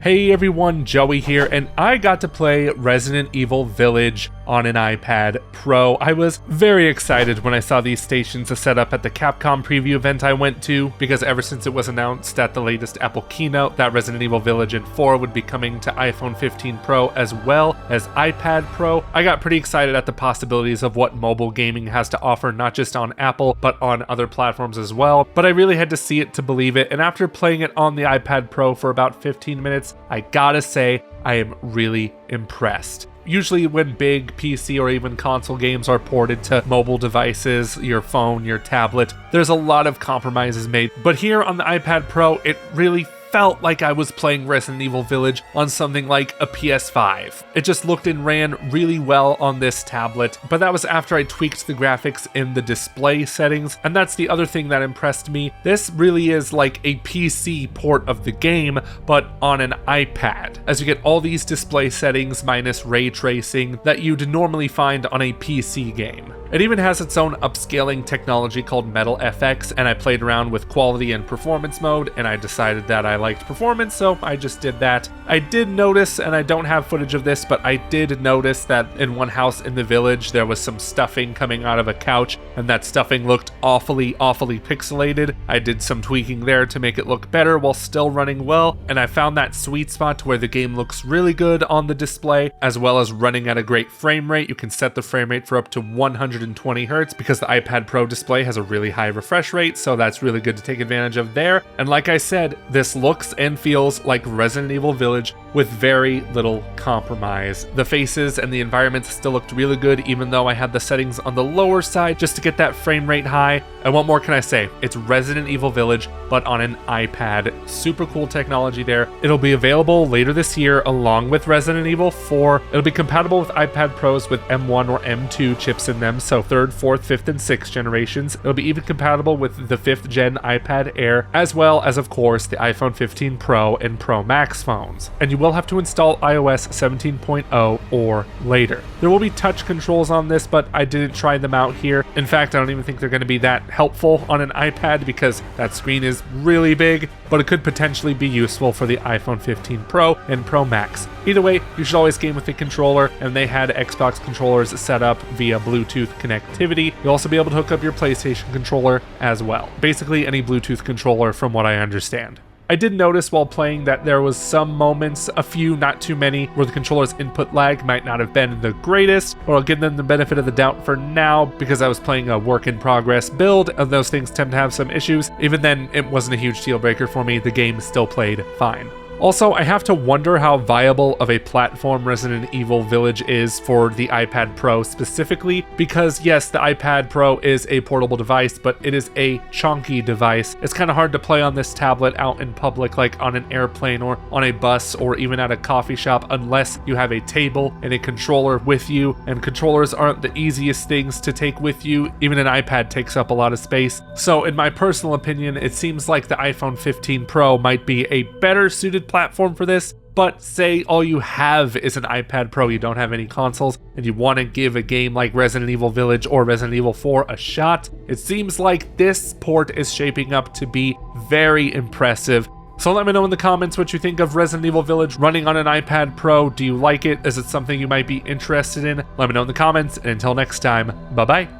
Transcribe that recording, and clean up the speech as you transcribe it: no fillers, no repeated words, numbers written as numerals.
Hey everyone, Joey here, and I got to play Resident Evil Village on an iPad Pro. I was very excited when I saw these stations set up at the Capcom preview event I went to, because ever since it was announced at the latest Apple keynote that Resident Evil Village and 4 would be coming to iPhone 15 Pro as well as iPad Pro, I got pretty excited at the possibilities of what mobile gaming has to offer, not just on Apple, but on other platforms as well. But I really had to see it to believe it, and after playing it on the iPad Pro for about 15 minutes, I gotta say, I am really impressed. Usually when big PC or even console games are ported to mobile devices, your phone, your tablet, there's a lot of compromises made. But here on the iPad Pro, it really felt like I was playing Resident Evil Village on something like a PS5. It just looked and ran really well on this tablet, but that was after I tweaked the graphics in the display settings, and that's the other thing that impressed me. This really is like a PC port of the game, but on an iPad, as you get all these display settings minus ray tracing that you'd normally find on a PC game. It even has its own upscaling technology called Metal FX, and I played around with quality and performance mode, and I decided that I liked performance, so I just did that. I did notice, and I don't have footage of this, but I did notice that in one house in the village there was some stuffing coming out of a couch, and that stuffing looked awfully pixelated. I did some tweaking there to make it look better while still running well, and I found that sweet spot where the game looks really good on the display, as well as running at a great frame rate. You can set the frame rate for up to 120 hertz because the iPad Pro display has a really high refresh rate, so that's really good to take advantage of there. And like I said, this looks and feels like Resident Evil Village with very little compromise. The faces and the environments still looked really good, even though I had the settings on the lower side just to get that frame rate high. And what more can I say? It's Resident Evil Village, but on an iPad. Super cool technology there. It'll be available later this year along with Resident Evil 4. It'll be compatible with iPad Pros with M1 or M2 chips in them, so 3rd, 4th, 5th, and 6th generations. It'll be even compatible with the 5th gen iPad Air, as well as, of course, the iPhone 15 Pro and Pro Max phones. And you will have to install iOS 17.0 or later. There will be touch controls on this, but I didn't try them out here. In fact, I don't even think they're going to be that helpful on an iPad because that screen is really big, but it could potentially be useful for the iPhone 15 Pro and Pro Max. Either way, you should always game with a controller, and they had Xbox controllers set up via Bluetooth connectivity. You'll also be able to hook up your PlayStation controller as well. Basically any Bluetooth controller from what I understand. I did notice while playing that there was some moments, a few, not too many, where the controller's input lag might not have been the greatest, but I'll give them the benefit of the doubt for now because I was playing a work in progress build, and those things tend to have some issues. Even then, it wasn't a huge deal breaker for me. The game still played fine. Also, I have to wonder how viable of a platform Resident Evil Village is for the iPad Pro specifically, because yes, the iPad Pro is a portable device, but it is a chunky device. It's kind of hard to play on this tablet out in public, like on an airplane or on a bus or even at a coffee shop, unless you have a table and a controller with you, and controllers aren't the easiest things to take with you. Even an iPad takes up a lot of space. So in my personal opinion, it seems like the iPhone 15 Pro might be a better suited platform for this. But say all you have is an iPad Pro, you don't have any consoles, and you want to give a game like Resident Evil Village or Resident Evil 4 a shot, it seems like this port is shaping up to be very impressive. So let me know in the comments what you think of Resident Evil Village running on an iPad Pro. Do you like it? Is it something you might be interested in? Let me know in the comments, and until next time, bye-bye.